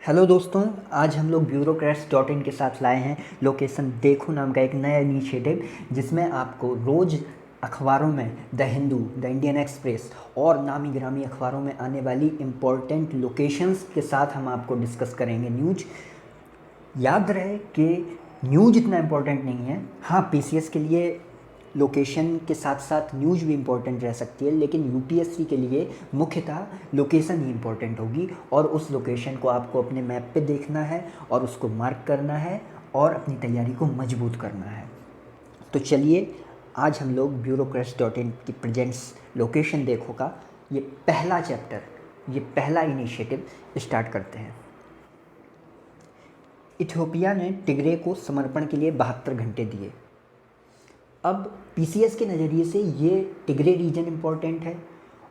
Hello दोस्तों, आज हम लोग bureaucrats.in के साथ लाए हैं लोकेशन देखो नाम का एक नया इनिशिएटिव, जिसमें आपको रोज़ अखबारों में the Hindu, the Indian express और नामी गिरामी अखबारों में आने वाली इम्पोर्टेंट लोकेशंस के साथ हम आपको डिस्कस करेंगे न्यूज। याद रहे कि न्यूज इतना इम्पोर्टेंट नहीं है। हाँ, पीसीएस के लिए लोकेशन के साथ साथ न्यूज भी इम्पोर्टेंट रह सकती है, लेकिन यूपीएससी के लिए मुख्यतः लोकेशन ही इम्पोर्टेंट होगी और उस लोकेशन को आपको अपने मैप पे देखना है और उसको मार्क करना है और अपनी तैयारी को मजबूत करना है। तो चलिए, आज हम लोग bureaucrats.in की प्रेजेंट्स लोकेशन देखो का ये पहला चैप्टर, ये पहला इनिशिएटिव स्टार्ट करते हैं। इथियोपिया ने टिग्रे को समर्पण के लिए 72 घंटे दिए। अब पीसीएस के नज़रिए से ये टिग्रे रीजन इम्पॉर्टेंट है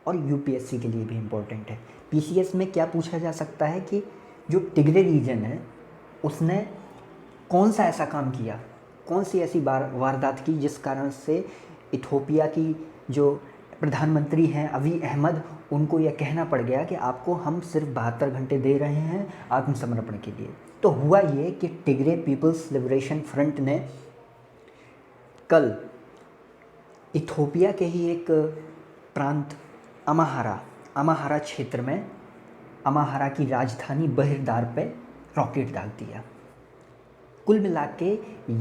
और यूपीएससी के लिए भी इम्पॉर्टेंट है। पीसीएस में क्या पूछा जा सकता है कि जो टिग्रे रीजन है उसने कौन सा ऐसा काम किया, कौन सी ऐसी वारदात की जिस कारण से इथियोपिया की जो प्रधानमंत्री हैं अबी अहमद, उनको यह कहना पड़ गया कि आपको हम सिर्फ 72 घंटे दे रहे हैं आत्मसमर्पण के लिए। तो हुआ ये कि टिग्रे पीपल्स लिबरेशन फ्रंट ने कल इथियोपिया के ही एक प्रांत अमाहारा क्षेत्र में अमाहारा की राजधानी बहिरदार पे रॉकेट दाग दिया। कुल मिला के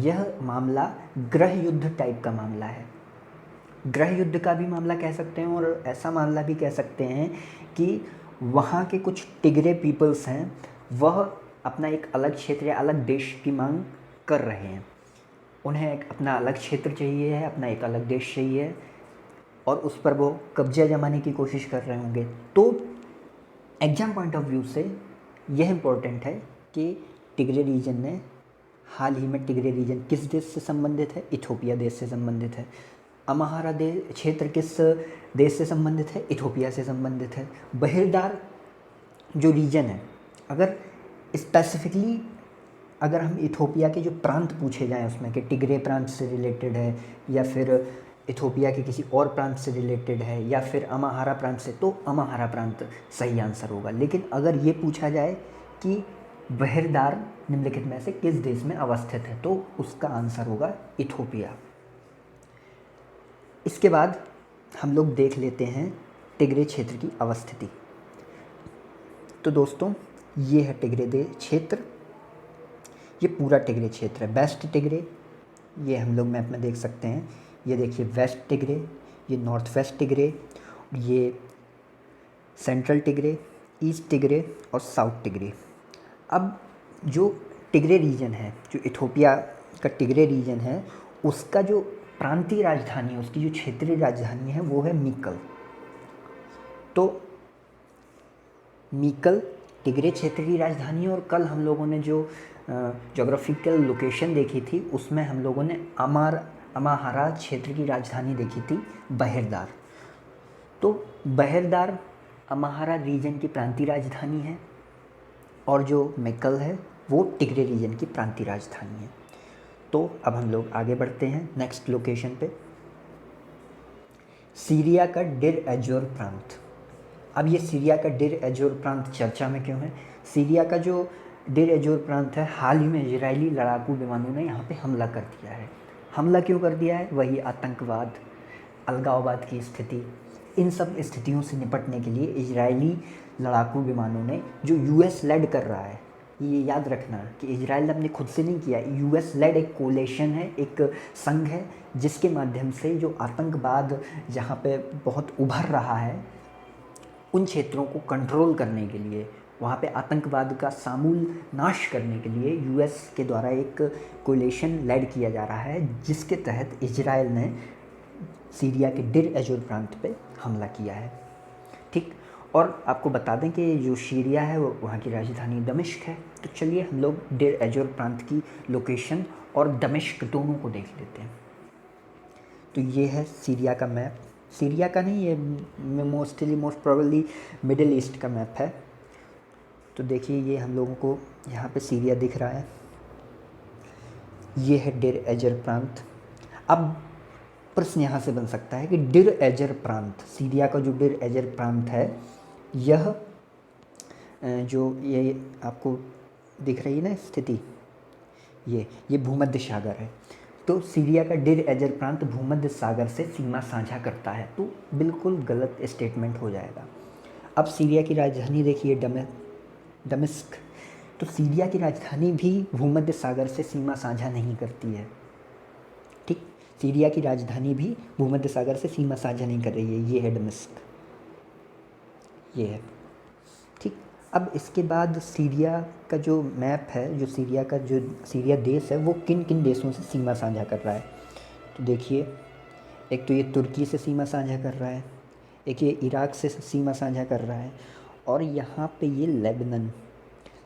यह मामला गृह युद्ध टाइप का मामला है। गृह युद्ध का भी मामला कह सकते हैं और ऐसा मामला भी कह सकते हैं कि वहाँ के कुछ टिग्रे पीपल्स हैं, वह अपना एक अलग क्षेत्र या अलग देश की मांग कर रहे हैं। उन्हें एक अपना अलग क्षेत्र चाहिए है, अपना एक अलग देश चाहिए है और उस पर वो कब्जा जमाने की कोशिश कर रहे होंगे। तो एग्ज़ाम पॉइंट ऑफ व्यू से यह इम्पोर्टेंट है कि टिग्रे रीजन ने हाल ही में टिग्रे रीजन किस देश से संबंधित है? इथियोपिया देश से संबंधित है। अमाहारा क्षेत्र किस देश से संबंधित है? इथियोपिया से संबंधित है। बहिरदार जो रीजन है, अगर स्पेसिफिकली अगर हम इथियोपिया के जो प्रांत पूछे जाएं उसमें कि टिग्रे प्रांत से रिलेटेड है या फिर इथियोपिया के किसी और प्रांत से रिलेटेड है या फिर अमाहारा प्रांत से, तो अमाहारा प्रांत सही आंसर होगा। लेकिन अगर ये पूछा जाए कि बहिरदार निम्नलिखित में से किस देश में अवस्थित है, तो उसका आंसर होगा इथियोपिया। इसके बाद हम लोग देख लेते हैं टिग्रे क्षेत्र की अवस्थिति। तो दोस्तों, ये है टिग्रे क्षेत्र, ये पूरा टिग्रे क्षेत्र है। वेस्ट टिग्रे, ये हम लोग मैप में देख सकते हैं। ये देखिए वेस्ट टिग्रे, ये नॉर्थ वेस्ट टिग्रे, ये सेंट्रल टिग्रे, ईस्ट टिग्रे और साउथ टिग्रे। अब जो टिग्रे रीजन है, जो इथियोपिया का टिग्रे रीजन है, उसका जो प्रांतीय राजधानी है, उसकी जो क्षेत्रीय राजधानी है, वो है मीकल। तो मीकल टिग्रे क्षेत्र की राजधानी। और कल हम लोगों ने जो जोग्राफिकल लोकेशन देखी थी, उसमें हम लोगों ने अमाहारा क्षेत्र की राजधानी देखी थी बहिरदार। तो बहिरदार अमाहारा रीजन की प्रांतीय राजधानी है और जो मीकल है वो टिग्रे रीजन की प्रांतीय राजधानी है। तो अब हम लोग आगे बढ़ते हैं नेक्स्ट लोकेशन पे। सीरिया का डिर एजोर प्रांत। अब ये सीरिया का डिर एजोर प्रांत चर्चा में क्यों है? सीरिया का जो डिर एजोर प्रांत है, हाल ही में इजरायली लड़ाकू विमानों ने यहाँ पे हमला कर दिया है। हमला क्यों कर दिया है? वही आतंकवाद, अलगाववाद की स्थिति, इन सब स्थितियों से निपटने के लिए इजरायली लड़ाकू विमानों ने, जो यूएस लेड कर रहा है, ये याद रखना कि इजराइल ने खुद से नहीं किया, यूएस लेड एक कोलेशन है, एक संघ है, जिसके माध्यम से जो आतंकवाद जहाँ पे बहुत उभर रहा है, उन क्षेत्रों को कंट्रोल करने के लिए, वहाँ पे आतंकवाद का समूल नाश करने के लिए यूएस के द्वारा एक कोलेशन लेड किया जा रहा है, जिसके तहत इजराइल ने सीरिया के डिर एजोर प्रांत पे हमला किया है। ठीक, और आपको बता दें कि जो सीरिया है वो वहाँ की राजधानी दमिश्क है। तो चलिए हम लोग डिर एजोर प्रांत की लोकेशन और दमिश्क दोनों को देख लेते हैं। तो ये है सीरिया का मैप। सीरिया का नहीं, ये मोस्ट प्रोबेबली मिडिल ईस्ट का मैप है। तो देखिए, ये हम लोगों को यहाँ पे सीरिया दिख रहा है, ये है डिर एजर प्रांत। अब प्रश्न यहाँ से बन सकता है कि डिर एजर प्रांत, सीरिया का जो डिर एजर प्रांत है, यह जो ये आपको दिख रही है ना स्थिति, ये भूमध्य सागर है। तो सीरिया का डिर एजर प्रांत भूमध्य सागर से सीमा साझा करता है, तो बिल्कुल गलत स्टेटमेंट हो जाएगा। अब सीरिया की राजधानी देखिए दमिश्क। तो सीरिया की राजधानी भी भूमध्य सागर से सीमा साझा नहीं करती है। ठीक, सीरिया की राजधानी भी भूमध्य सागर से सीमा साझा नहीं कर रही है। ये है दमिश्क, ये है। ठीक, अब इसके बाद सीरिया का जो मैप है, जो सीरिया देश है, वो किन किन देशों से सीमा साझा कर रहा है। तो देखिए, एक तो ये तुर्की से सीमा साझा कर रहा है, एक ये इराक से सीमा साझा कर रहा है, और यहाँ पे ये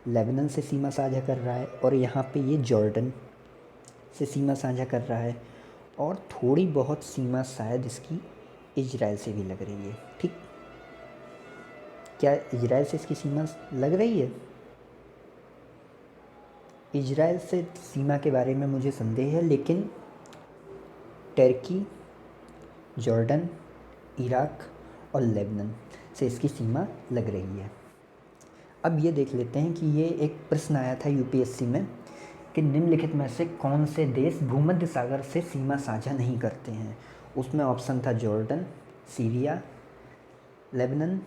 लेबनान से सीमा साझा कर रहा है, और यहाँ पे ये जॉर्डन से सीमा साझा कर रहा है, और थोड़ी बहुत सीमा शायद इसकी इजराइल से भी लग रही है। ठीक, क्या इजराइल से इसकी सीमा लग रही है? इजराइल से सीमा के बारे में मुझे संदेह है, लेकिन टर्की, जॉर्डन, इराक और लेबनान से इसकी सीमा लग रही है। अब ये देख लेते हैं कि ये एक प्रश्न आया था यूपीएससी में कि निम्नलिखित में से कौन से देश भूमध्य सागर से सीमा साझा नहीं करते हैं। उसमें ऑप्शन था जॉर्डन, सीरिया, लेबनान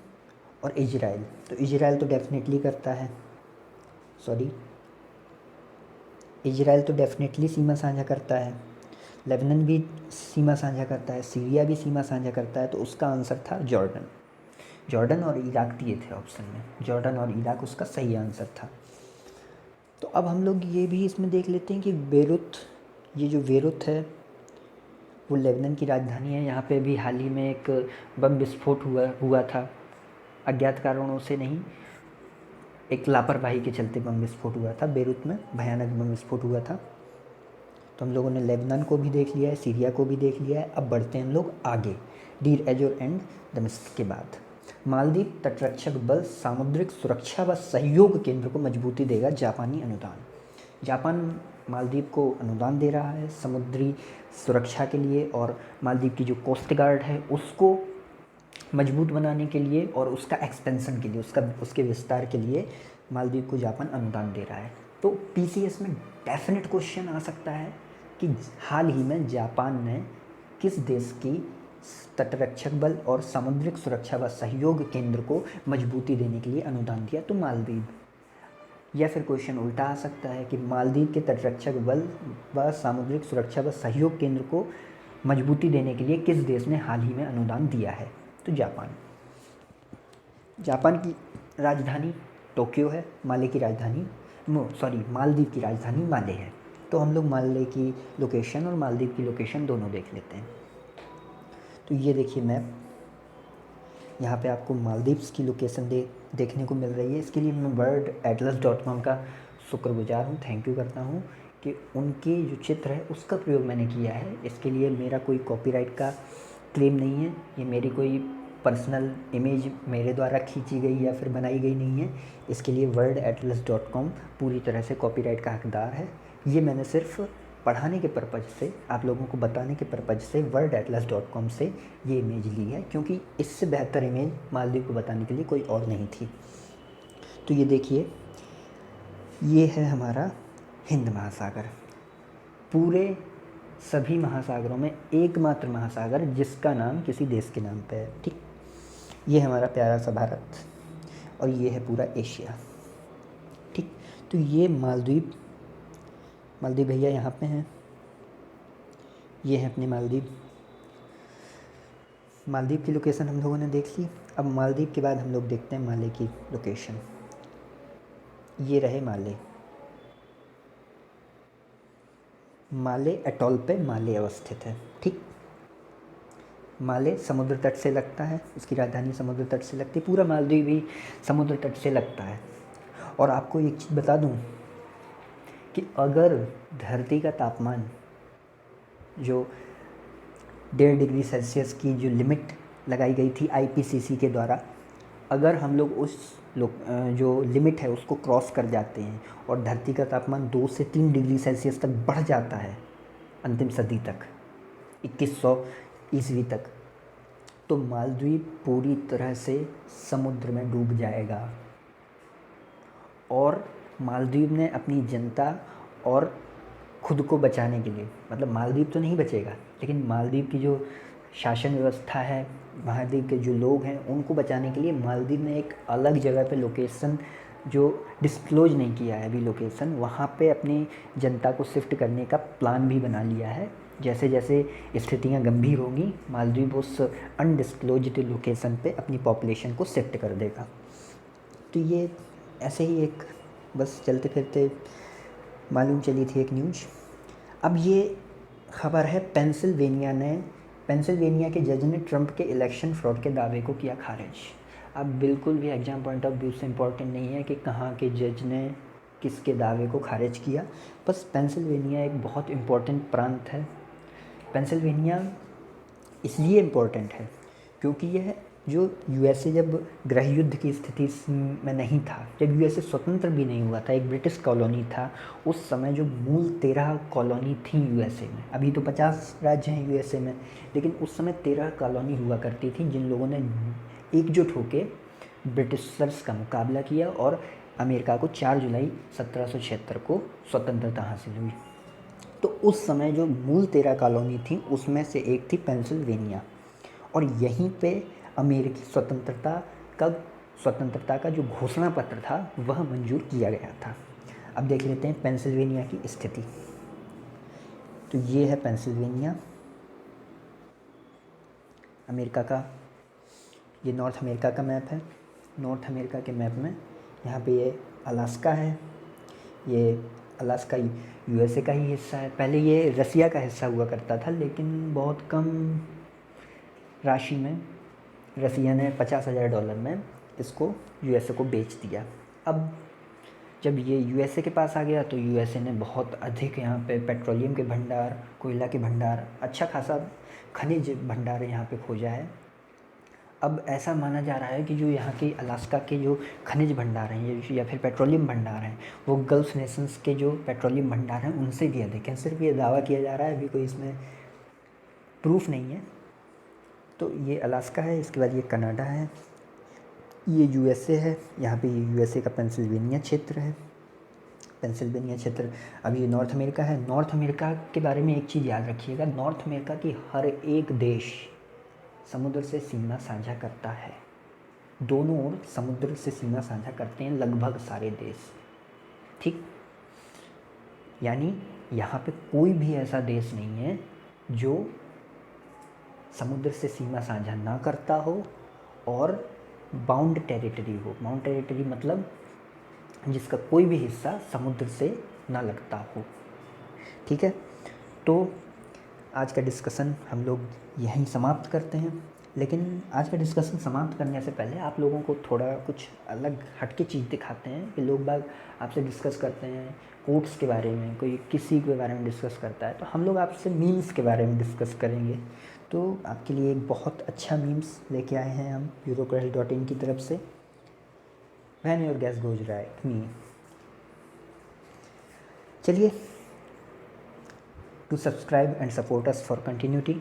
और इजराइल। तो इजराइल तो डेफिनेटली करता है, इजराइल तो डेफिनेटली सीमा साझा करता है, लेबनान भी सीमा साझा करता है, सीरिया भी सीमा साझा करता है। तो उसका आंसर था जॉर्डन और इराक दिए थे ऑप्शन में, जॉर्डन और इराक उसका सही आंसर था। तो अब हम लोग ये भी इसमें देख लेते हैं कि ये जो बेरूत है वो लेबनान की राजधानी है। यहाँ पे भी हाल ही में एक बम विस्फोट हुआ था, अज्ञात कारणों से नहीं, एक लापरवाही के चलते बम विस्फोट हुआ था बेरूत में, भयानक बम विस्फोट हुआ था। तो हम लोगों ने लेबनान को भी देख लिया है, सीरिया को भी देख लिया है। अब बढ़ते हैं हम लोग आगे, डीर एजोर एंड दमिश्क के बाद। मालदीव तटरक्षक बल सामुद्रिक सुरक्षा व सहयोग केंद्र को मजबूती देगा जापानी अनुदान। जापान मालदीव को अनुदान दे रहा है समुद्री सुरक्षा के लिए, और मालदीव की जो कोस्ट गार्ड है उसको मजबूत बनाने के लिए और उसका एक्सपेंशन के लिए, उसके विस्तार के लिए मालदीव को जापान अनुदान दे रहा है। तो पीसीएस में डेफिनेट क्वेश्चन आ सकता है कि हाल ही में जापान ने किस देश की तटरक्षक बल और सामुद्रिक सुरक्षा व सहयोग केंद्र को मजबूती देने के लिए अनुदान दिया, तो मालदीव। या फिर क्वेश्चन उल्टा आ सकता है कि मालदीव के तटरक्षक बल व सामुद्रिक सुरक्षा व सहयोग केंद्र को मजबूती देने के लिए किस देश ने हाल ही में अनुदान दिया है, तो जापान की राजधानी टोक्यो है, मालदीव की राजधानी माले है। तो हम लोग माले की लोकेशन और मालदीव की लोकेशन दोनों देख लेते हैं। तो ये देखिए मैप, यहाँ पे आपको मालदीव्स की लोकेशन देखने को मिल रही है। इसके लिए मैं worldatlas.com का शुक्रगुजार हूँ, थैंक यू करता हूँ कि उनके जो चित्र है उसका प्रयोग मैंने किया है। इसके लिए मेरा कोई कॉपीराइट का क्लेम नहीं है, ये मेरी कोई पर्सनल इमेज मेरे द्वारा खींची गई या फिर बनाई गई नहीं है। इसके लिए worldatlas.com पूरी तरह से कॉपीराइट का हकदार है। ये मैंने सिर्फ पढ़ाने के पर्पज़ से, आप लोगों को बताने के पर्पज़ से worldatlas.com से ये इमेज ली है, क्योंकि इससे बेहतर इमेज मालदीव को बताने के लिए कोई और नहीं थी। तो ये देखिए, ये है हमारा हिंद महासागर। पूरे सभी महासागरों में एकमात्र महासागर जिसका नाम किसी देश के नाम पे है। ठीक, ये हमारा प्यारा सा भारत और ये है पूरा एशिया। ठीक, तो ये मालदीव भैया यहाँ पे हैं, ये है अपने मालदीव की लोकेशन हम लोगों ने देख ली। अब मालदीव के बाद हम लोग देखते हैं माले की लोकेशन। ये रहे माले एटॉल पे माले अवस्थित है। ठीक, माले समुद्र तट से लगता है, इसकी राजधानी समुद्र तट से लगती है, पूरा मालदीव भी समुद्र तट से लगता है। और आपको एक चीज़ बता दूं कि अगर धरती का तापमान जो 1.5 डिग्री सेल्सियस की जो लिमिट लगाई गई थी आईपीसीसी के द्वारा, अगर हम लोग जो लिमिट है उसको क्रॉस कर जाते हैं और धरती का तापमान 2 से 3 डिग्री सेल्सियस तक बढ़ जाता है अंतिम सदी तक, 2100 ईस्वी तक, तो मालदीव पूरी तरह से समुद्र में डूब जाएगा। और मालदीव ने अपनी जनता और खुद को बचाने के लिए, मतलब मालदीव तो नहीं बचेगा, लेकिन मालदीव की जो शासन व्यवस्था है, मालदीव के जो लोग हैं, उनको बचाने के लिए मालदीव ने एक अलग जगह पे लोकेशन, जो डिस्क्लोज नहीं किया है अभी लोकेशन, वहाँ पे अपनी जनता को शिफ्ट करने का प्लान भी बना लिया है। जैसे जैसे स्थितियाँ गंभीर होंगी, मालदीव उस अनडिस्क्लोज्ड लोकेशन पे अपनी पॉपुलेशन को शिफ्ट कर देगा। तो ये ऐसे ही एक बस चलते फिरते मालूम चली थी एक न्यूज़। अब ये खबर है पेंसिल्वेनिया के जज ने ट्रंप के इलेक्शन फ्रॉड के दावे को किया खारिज। अब बिल्कुल भी एग्ज़ाम पॉइंट ऑफ व्यू से इम्पोर्टेंट नहीं है कि कहाँ के जज ने किसके दावे को खारिज किया, बस पेंसिल्वेनिया एक बहुत इम्पोर्टेंट प्रांत है। पेंसिल्वेनिया इसलिए इम्पोर्टेंट है क्योंकि यह जो यूएसए जब गृह युद्ध की स्थिति में नहीं था, जब यूएसए स्वतंत्र भी नहीं हुआ था, एक ब्रिटिश कॉलोनी था, उस समय जो मूल 13 कॉलोनी थी यूएसए में, अभी तो 50 राज्य हैं यूएसए में, लेकिन उस समय 13 कॉलोनी हुआ करती थी, जिन लोगों ने एकजुट होकर ब्रिटिशर्स का मुकाबला किया और अमेरिका को 4 जुलाई 1776 को स्वतंत्रता हासिल हुई। तो उस समय जो मूल 13 कॉलोनी थी उसमें से एक थी पेंसिल्वेनिया, और यहीं पे अमेरिकी स्वतंत्रता का जो घोषणा पत्र था वह मंजूर किया गया था। अब देख लेते हैं पेंसिल्वेनिया की स्थिति। तो ये है पेंसिल्वेनिया, अमेरिका का, ये नॉर्थ अमेरिका का मैप है। नॉर्थ अमेरिका के मैप में यहाँ पे ये अलास्का है, ये अलास्का यूएसए का ही हिस्सा है। पहले ये रसिया का हिस्सा हुआ करता था, लेकिन बहुत कम राशि में रसिया ने $50,000 में इसको यूएसए को बेच दिया। अब जब ये यूएसए के पास आ गया तो यूएसए ने बहुत अधिक यहाँ पे पेट्रोलियम के भंडार, कोयला के भंडार, अच्छा खासा खनिज भंडार यहाँ पे खोजा है। अब ऐसा माना जा रहा है कि जो यहाँ के अलास्का के जो खनिज भंडार हैं या फिर पेट्रोलियम भंडार हैं, वो गल्फ नेशंस के जो पेट्रोलियम भंडार हैं उनसे भी अधिक हैं। सिर्फ ये दावा किया जा रहा है, अभी कोई इसमें प्रूफ नहीं है। तो ये अलास्का है, इसके बाद ये कनाडा है, ये यूएसए है, यहाँ पे ये यूएसए का पेंसिल्वेनिया क्षेत्र है। पेंसिल्वेनिया क्षेत्र, अब ये नॉर्थ अमेरिका है। नॉर्थ अमेरिका के बारे में एक चीज़ याद रखिएगा, नॉर्थ अमेरिका की हर एक देश समुद्र से सीमा साझा करता है। दोनों ओर समुद्र से सीमा साझा करते हैं लगभग सारे देश, ठीक। यानी यहाँ पे कोई भी ऐसा देश नहीं है जो समुद्र से सीमा साझा ना करता हो और बाउंड टेरिटरी हो। बाउंड टेरिटरी मतलब जिसका कोई भी हिस्सा समुद्र से ना लगता हो, ठीक है। तो आज का डिस्कशन हम लोग यहीं समाप्त करते हैं, लेकिन आज का डिस्कशन समाप्त करने से पहले आप लोगों को थोड़ा कुछ अलग हटके चीज़ दिखाते हैं कि लोग बाग आपसे डिस्कस करते हैं कोट्स के बारे में, कोई किसी के बारे में डिस्कस करता है, तो हम लोग आपसे मीम्स के बारे में डिस्कस करेंगे। तो आपके लिए एक बहुत अच्छा मीम्स लेके आए हैं हम eurocrash.in की तरफ से। When your guess goes right, me। चलिए, to subscribe and support us for continuity।